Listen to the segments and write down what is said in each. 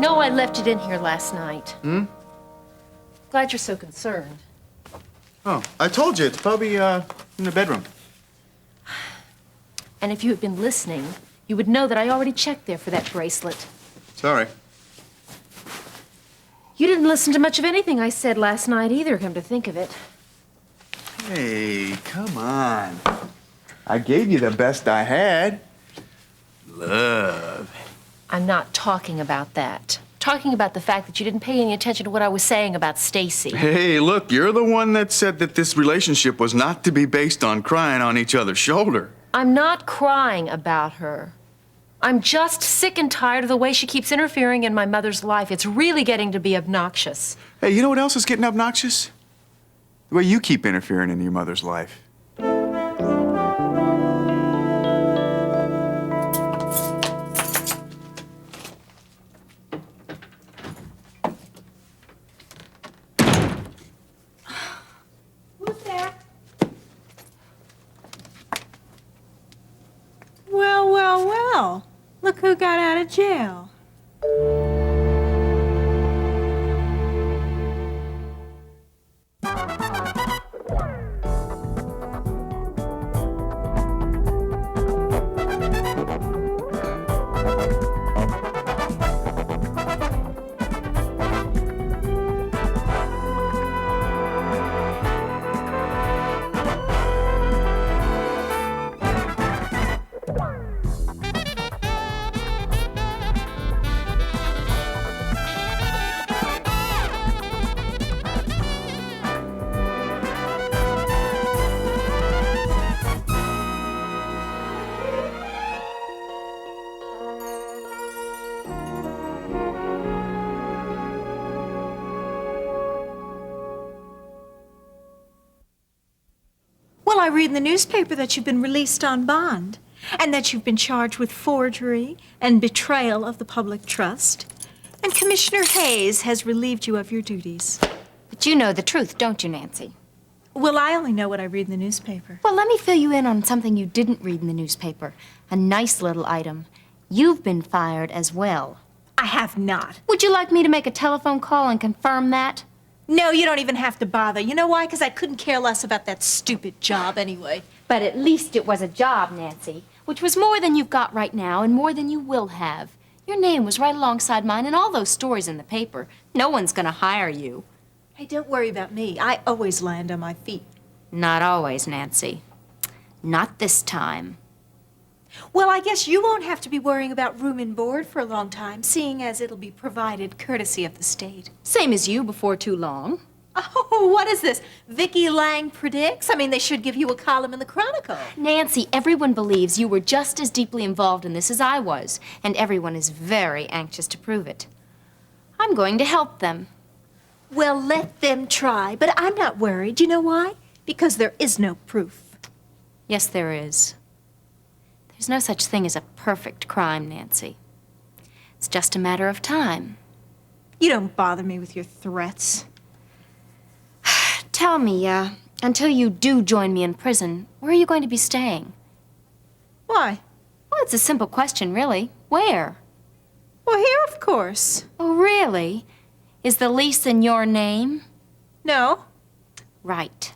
know I left it in here last night. Hmm? Glad you're so concerned. Oh, I told you, it's probably in the bedroom. And if you had been listening, you would know that I already checked there for that bracelet. Sorry. You didn't listen to much of anything I said last night either, come to think of it. Hey, come on. I gave you the best I had. Love. I'm not talking about that. Talking about the fact that you didn't pay any attention to what I was saying about Stacy. Hey, look, you're the one that said that this relationship was not to be based on crying on each other's shoulder. I'm not crying about her. I'm just sick and tired of the way she keeps interfering in my mother's life. It's really getting to be obnoxious. Hey, you know what else is getting obnoxious? The way you keep interfering in your mother's life. Who's there? Well, well, well. Look who got out of jail. Well, I read in the newspaper that you've been released on bond, and that you've been charged with forgery and betrayal of the public trust. And Commissioner Hayes has relieved you of your duties. But you know the truth, don't you, Nancy? Well, I only know what I read in the newspaper. Well, let me fill you in on something you didn't read in the newspaper. A nice little item. You've been fired as well. I have not. Would you like me to make a telephone call and confirm that? No, you don't even have to bother. You know why? Because I couldn't care less about that stupid job anyway. But at least it was a job, Nancy, which was more than you've got right now and more than you will have. Your name was right alongside mine in all those stories in the paper. No one's gonna hire you. Hey, don't worry about me. I always land on my feet. Not always, Nancy. Not this time. Well, I guess you won't have to be worrying about room and board for a long time, seeing as it'll be provided courtesy of the state. Same as you before too long. Oh, what is this? Vicky Lang predicts? I mean, they should give you a column in the Chronicle. Nancy, everyone believes you were just as deeply involved in this as I was, and everyone is very anxious to prove it. I'm going to help them. Well, let them try, but I'm not worried. You know why? Because there is no proof. Yes, there is. There's no such thing as a perfect crime, Nancy. It's just a matter of time. You don't bother me with your threats. Tell me, until you do join me in prison, where are you going to be staying? Why? Well, it's a simple question, really. Where? Well, here, of course. Oh, really? Is the lease in your name? No. Right.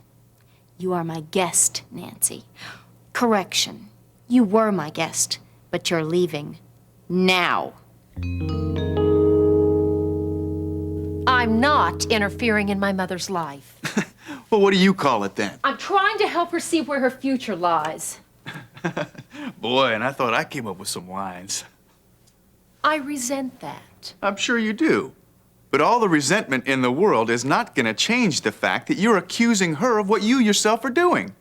You are my guest, Nancy. Correction. You were my guest, but you're leaving now. I'm not interfering in my mother's life. Well, what do you call it then? I'm trying to help her see where her future lies. Boy, and I thought I came up with some lines. I resent that. I'm sure you do. But all the resentment in the world is not going to change the fact that you're accusing her of what you yourself are doing.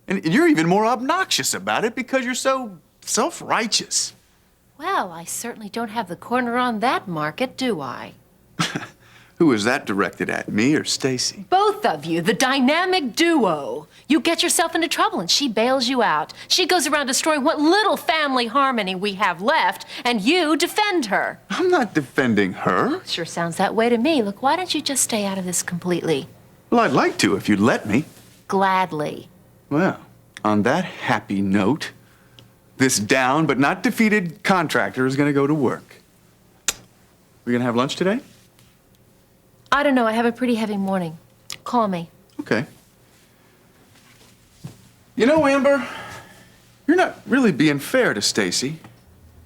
And you're even more obnoxious about it because you're so self-righteous. Well, I certainly don't have the corner on that market, do I? Who is that directed at, me or Stacy? Both of you, the dynamic duo. You get yourself into trouble and she bails you out. She goes around destroying what little family harmony we have left, and you defend her. I'm not defending her. Sure sounds that way to me. Look, why don't you just stay out of this completely? Well, I'd like to if you'd let me. Gladly. Well, on that happy note, this down but not defeated contractor is going to go to work. We gonna have lunch today? I don't know. I have a pretty heavy morning. Call me. Okay. You know, Amber, you're not really being fair to Stacy.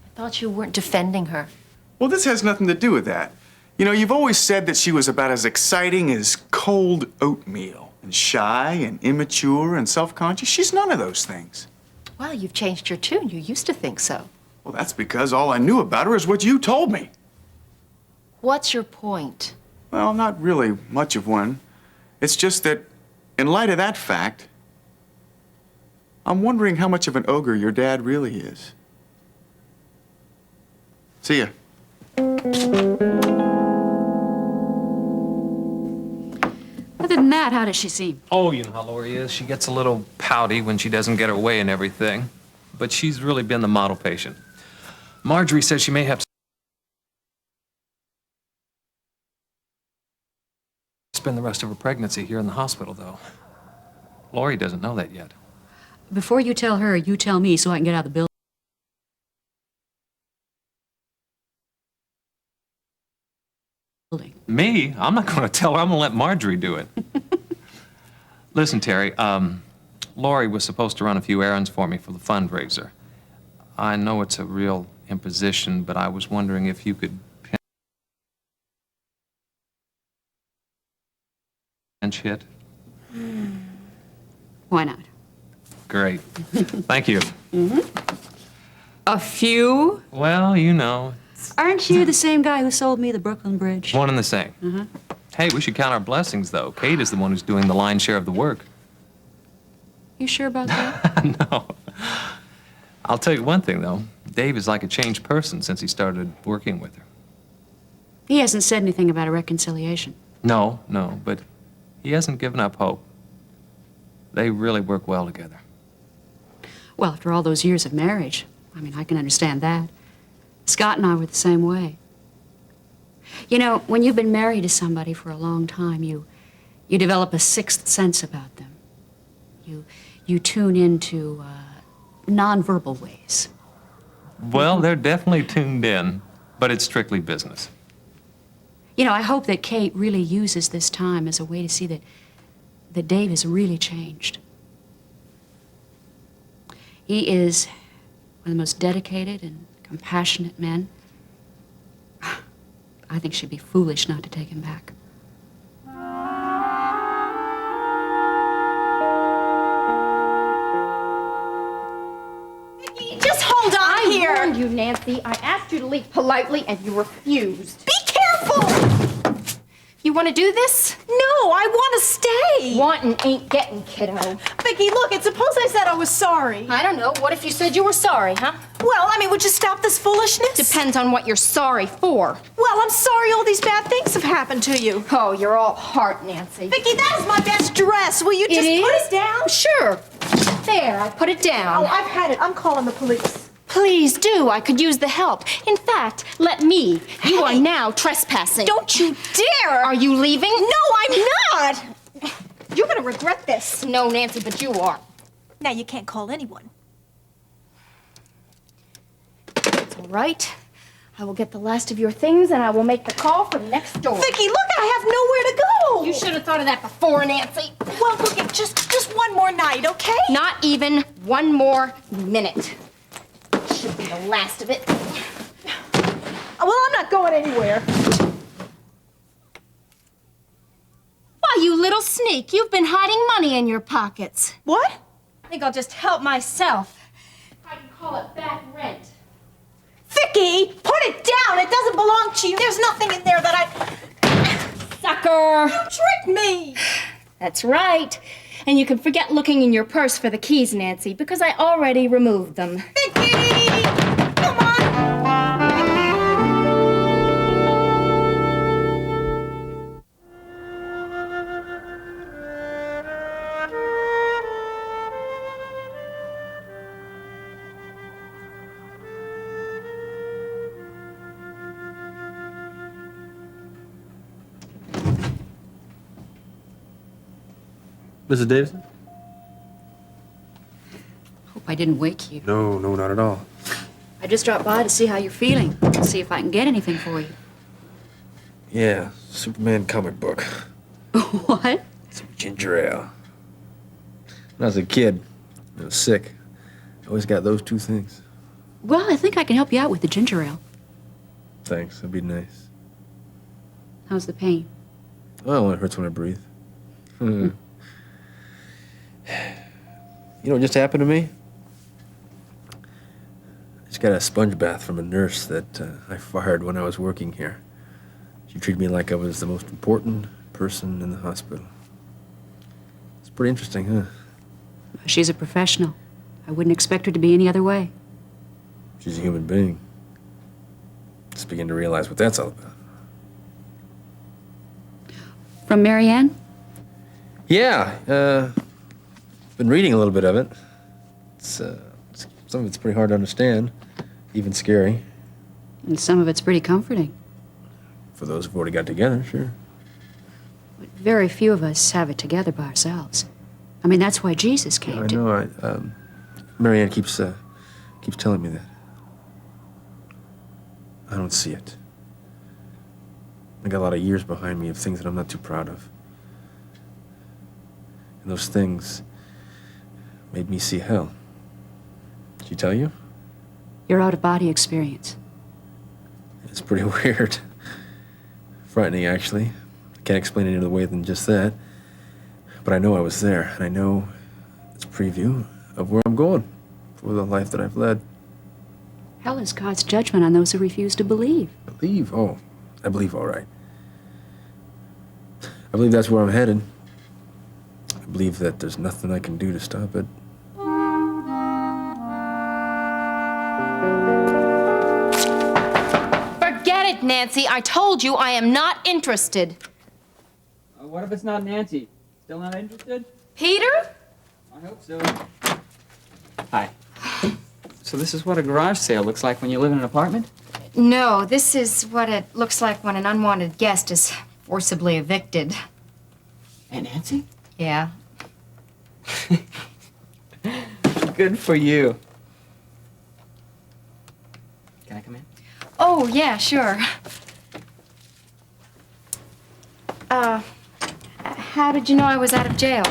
I thought you weren't defending her. Well, this has nothing to do with that. You know, you've always said that she was about as exciting as cold oatmeal, and shy and immature and self-conscious. She's none of those things. Well, you've changed your tune. You used to think so. Well, that's because all I knew about her is what you told me. What's your point? Well, not really much of one. It's just that, in light of that fact, I'm wondering how much of an ogre your dad really is. See ya. Other than that, how does she seem? Oh, you know how Lori is. She gets a little pouty when she doesn't get her way and everything. But she's really been the model patient. Marjorie says she may have to spend the rest of her pregnancy here in the hospital, though. Lori doesn't know that yet. Before you tell her, you tell me so I can get out of the building. Me? I'm not going to tell her. I'm going to let Marjorie do it. Listen, Terry, Lori was supposed to run a few errands for me for the fundraiser. I know it's a real imposition, but I was wondering if you could pinch hit. Why not? Great. Thank you. A few? Well, you know, Aren't you the same guy who sold me the Brooklyn Bridge? one and the same. Hey, we should count our blessings, though. Kate is the one who's doing the lion's share of the work. You sure about that? No. I'll tell you one thing, though. Dave is like a changed person since he started working with her. He hasn't said anything about a reconciliation. No, but he hasn't given up hope. They really work well together. Well, after all those years of marriage, I can understand that. Scott and I were the same way. You know, when you've been married to somebody for a long time, you develop a sixth sense about them. You tune into nonverbal ways. Well, they're definitely tuned in, but it's strictly business. You know, I hope that Kate really uses this time as a way to see that Dave has really changed. He is one of the most dedicated and compassionate men. I think she'd be foolish not to take him back. Just hold on I here. warned you, Nancy. I asked you to leave politely, and you refused. Be careful. You want to do this? No, I want to stay. Wanting ain't getting, kiddo. Vicki, look, and suppose I said I was sorry. I don't know. What if you said you were sorry, huh? Well, would you stop this foolishness? Depends on what you're sorry for. Well, I'm sorry all these bad things have happened to you. Oh, you're all heart, Nancy. Vicki, that is my best dress. Will you just put it down? Sure. There, I put it down. Oh, I've had it. I'm calling the police. Please do. I could use the help. In fact, let me. You are now trespassing. Don't you dare! Are you leaving? No, I'm not! You're gonna regret this. No, Nancy, but you are. Now you can't call anyone. It's all right. I will get the last of your things, and I will make the call from next door. Vicki, look, I have nowhere to go! You should have thought of that before, Nancy. Well, look, just one more night, okay? Not even one more minute. Should be the last of it. Well, I'm not going anywhere. Why, you little sneak. You've been hiding money in your pockets. What? I think I'll just help myself. I can call it back rent. Vicki, put it down! It doesn't belong to you. There's nothing in there that Sucker! You tricked me! That's right. And you can forget looking in your purse for the keys, Nancy, because I already removed them. Vicki! Come on! Mrs. Davidson? Hope I didn't wake you. No, not at all. I just dropped by to see how you're feeling, see if I can get anything for you. Yeah, Superman comic book. What? Some ginger ale. When I was a kid, I was sick. I always got those two things. Well, I think I can help you out with the ginger ale. Thanks, that'd be nice. How's the pain? Well, it only hurts when I breathe. You know what just happened to me? I just got a sponge bath from a nurse that I fired when I was working here. She treated me like I was the most important person in the hospital. It's pretty interesting, huh? She's a professional. I wouldn't expect her to be any other way. She's a human being. Just begin to realize what that's all about. From Marianne? Yeah, been reading a little bit of it. Some of it's pretty hard to understand, even scary. And some of it's pretty comforting. For those who've already got together, sure. But very few of us have it together by ourselves. I mean, that's why Jesus came I to... know. Marianne keeps telling me that. I don't see it. I got a lot of years behind me of things that I'm not too proud of. And those things made me see hell. Did she tell you? Your out-of-body experience. It's pretty weird. Frightening, actually. I can't explain it any other way than just that. But I know I was there, and I know it's a preview of where I'm going for the life that I've led. Hell is God's judgment on those who refuse to believe. Believe? Oh, I believe all right. I believe that's where I'm headed. I believe that there's nothing I can do to stop it. Forget it, Nancy. I told you I am not interested. What if it's not Nancy? Still not interested? Peter? I hope so. Hi. So this is what a garage sale looks like when you live in an apartment? No, this is what it looks like when an unwanted guest is forcibly evicted. Aunt Nancy? Yeah. Good for you. Can I come in? Oh, yeah, sure. How did you know I was out of jail?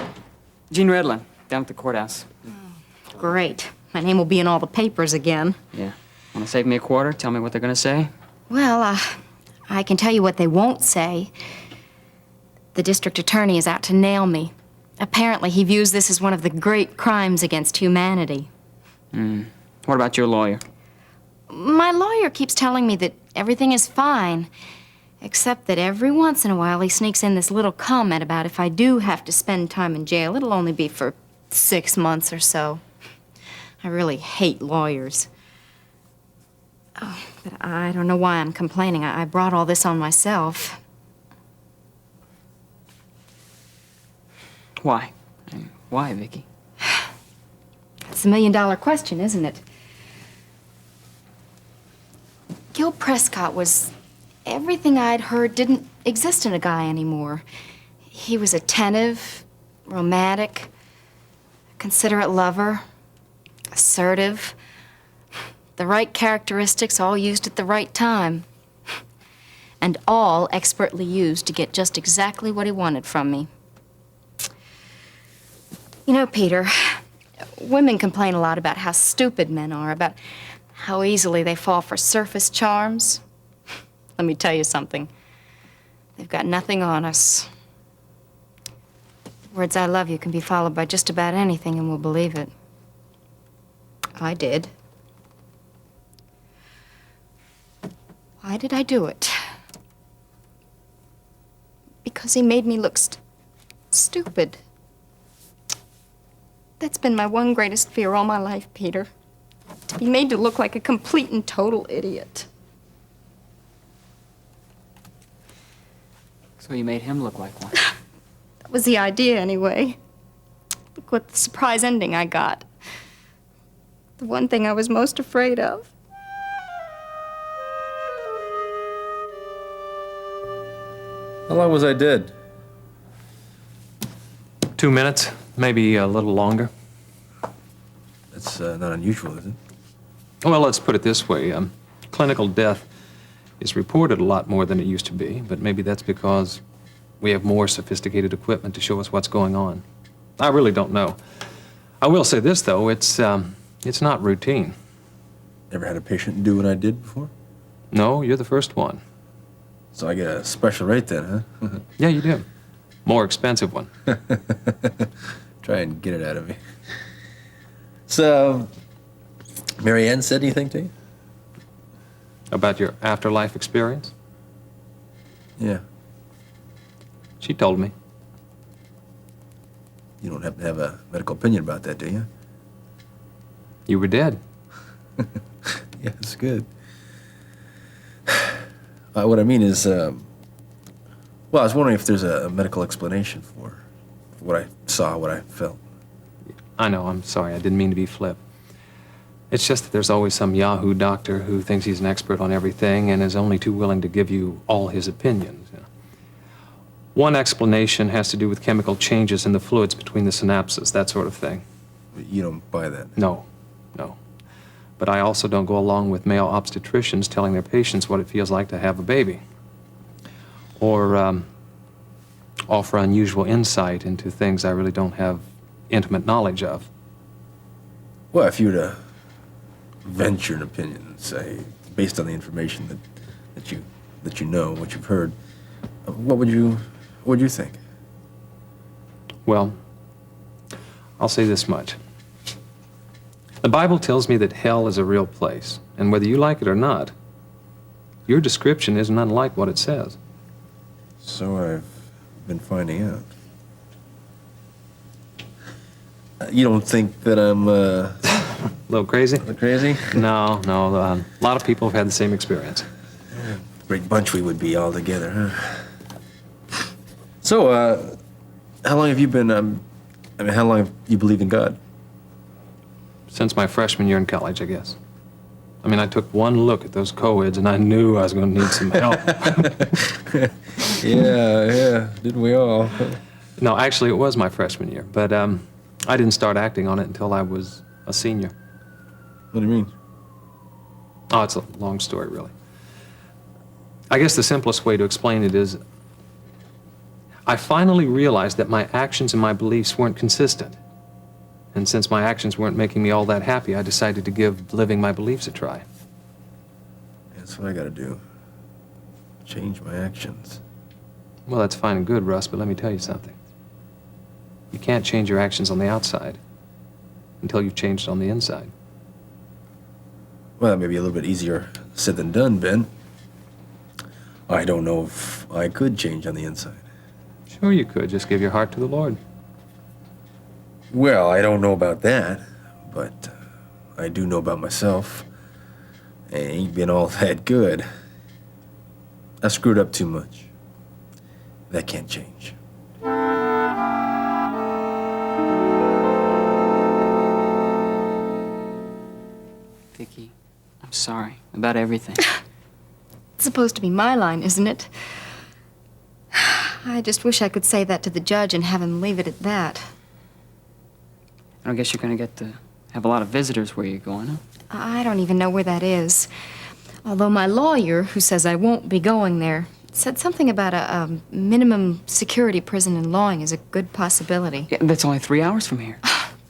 Gene Redlin, down at the courthouse. Great. My name will be in all the papers again. Yeah. Want to save me a quarter? Tell me what they're going to say? Well, I can tell you what they won't say. The district attorney is out to nail me. Apparently, he views this as one of the great crimes against humanity. What about your lawyer? My lawyer keeps telling me that everything is fine, except that every once in a while he sneaks in this little comment about if I do have to spend time in jail, it'll only be for 6 months or so. I really hate lawyers. Oh, but I don't know why I'm complaining. I brought all this on myself. Why? Why, Vicky? It's a million-dollar question, isn't it? Gil Prescott was everything I'd heard didn't exist in a guy anymore. He was attentive, romantic, a considerate lover, assertive, the right characteristics all used at the right time, and all expertly used to get just exactly what he wanted from me. You know, Peter, women complain a lot about how stupid men are, about how easily they fall for surface charms. Let me tell you something. They've got nothing on us. Words I love you can be followed by just about anything and we'll believe it. I did. Why did I do it? Because he made me look stupid. That's been my one greatest fear all my life, Peter. To be made to look like a complete and total idiot. So you made him look like one. That was the idea, anyway. Look what the surprise ending I got. The one thing I was most afraid of. How long was I dead? 2 minutes, maybe a little longer. That's not unusual, is it? Well, let's put it this way. Clinical death is reported a lot more than it used to be, but maybe that's because we have more sophisticated equipment to show us what's going on. I really don't know. I will say this, though, it's not routine. Never had a patient do what I did before? No, you're the first one. So I get a special rate then, huh? Yeah, you do. More expensive one. Try and get it out of me. So, Mary Ann said anything to you? About your afterlife experience? Yeah. She told me. You don't happen to have a medical opinion about that, do you? You were dead. Yeah, that's good. What I mean is, well, I was wondering if there's a medical explanation for what I saw, what I felt. I know, I'm sorry, I didn't mean to be flip. It's just that there's always some Yahoo doctor who thinks he's an expert on everything and is only too willing to give you all his opinions. You know. One explanation has to do with chemical changes in the fluids between the synapses, that sort of thing. You don't buy that? No, no. But I also don't go along with male obstetricians telling their patients what it feels like to have a baby. Or offer unusual insight into things I really don't have intimate knowledge of. Well, if you were to venture an opinion, say, based on the information that you know, what you've heard, what would you think? Well, I'll say this much. The Bible tells me that hell is a real place, and whether you like it or not, your description isn't unlike what it says. So I've been finding out. You don't think that I'm A little crazy? crazy? No, no. A lot of people have had the same experience. Great bunch we would be all together, huh? So, how long have you been, how long have you believed in God? Since my freshman year in college, I guess. I mean, I took one look at those co-eds and I knew I was going to need some help. Yeah, didn't we all? No, actually, it was my freshman year, but I didn't start acting on it until I was a senior. What do you mean? Oh, it's a long story, really. I guess the simplest way to explain it is I finally realized that my actions and my beliefs weren't consistent. And since my actions weren't making me all that happy, I decided to give living my beliefs a try. That's what I gotta do. Change my actions. Well, that's fine and good, Russ, but let me tell you something. You can't change your actions on the outside until you've changed on the inside. Well, that may be a little bit easier said than done, Ben. I don't know if I could change on the inside. Sure you could. Just give your heart to the Lord. Well, I don't know about that, but I do know about myself. I ain't been all that good. I screwed up too much. That can't change. Vicki, I'm sorry about everything. It's supposed to be my line, isn't it? I just wish I could say that to the judge and have him leave it at that. I don't guess you're gonna get to have a lot of visitors where you're going, huh? I don't even know where that is. Although my lawyer, who says I won't be going there, said something about a minimum security prison in Loing is a good possibility. Yeah, that's only 3 hours from here.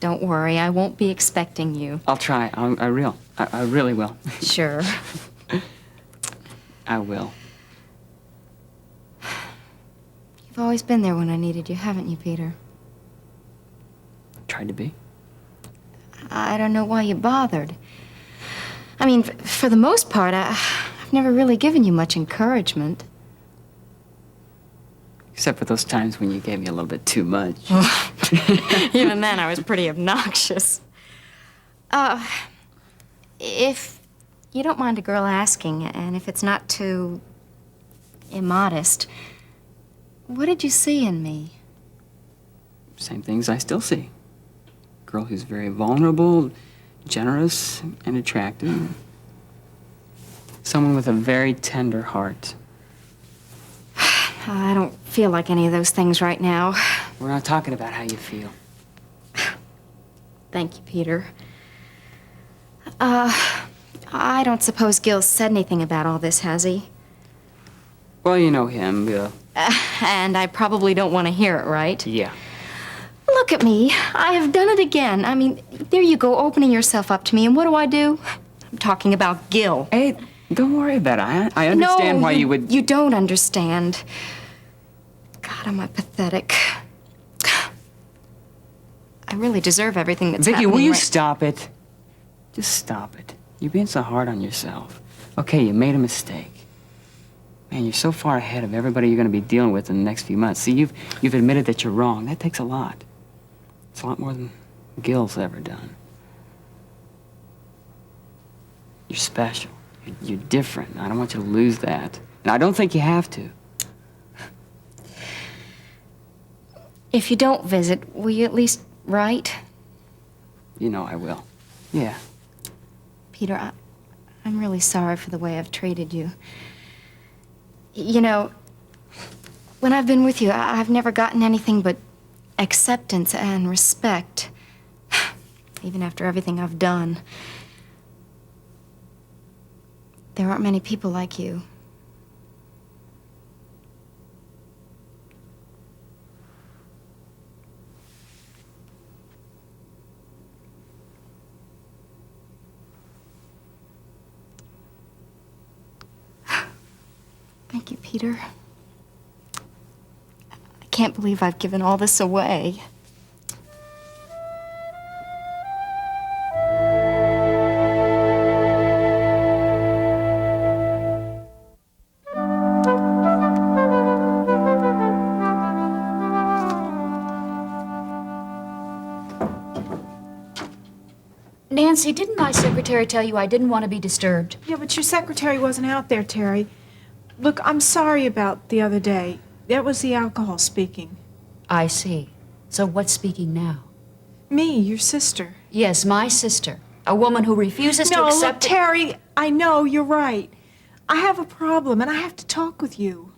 Don't worry, I won't be expecting you. I'll try. I really will. Sure. I will. You've always been there when I needed you, haven't you, Peter? Tried to be. I don't know why you bothered. I mean, for the most part, I've never really given you much encouragement. Except for those times when you gave me a little bit too much. Even then, I was pretty obnoxious. If you don't mind a girl asking, and if it's not too immodest, what did you see in me? Same things I still see. Girl who's very vulnerable, generous, and attractive. Someone with a very tender heart. I don't feel like any of those things right now. We're not talking about how you feel. Thank you, Peter. I don't suppose Gil said anything about all this, has he? Well, you know him, And I probably don't want to hear it, right? yeah. Look at me. I have done it again. I mean, there you go, opening yourself up to me. And what do? I'm talking about Gil. Hey, don't worry about it. I understand No, why you would... You don't understand. God, am I pathetic. I really deserve everything that's Vicky, happening will you right- stop it? Just stop it. You're being so hard on yourself. Okay, you made a mistake. Man, you're so far ahead of everybody you're going to be dealing with in the next few months. See, you've admitted that you're wrong. That takes a lot. It's a lot more than Gil's ever done. You're special. You're different. I don't want you to lose that. And I don't think you have to. If you don't visit, will you at least write? You know I will. Yeah. Peter, I'm really sorry for the way I've treated you. You know, when I've been with you, I've never gotten anything but acceptance and respect. Even after everything I've done. There aren't many people like you. Thank you, Peter. I can't believe I've given all this away. Nancy, didn't my secretary tell you I didn't want to be disturbed? Yeah, but your secretary wasn't out there, Terry. Look, I'm sorry about the other day. That was the alcohol speaking. I see. So what's speaking now? Me, your sister. Yes, my sister. A woman who refuses to No, look, accept... Terry, I know, you're right. I have a problem, and I have to talk with you.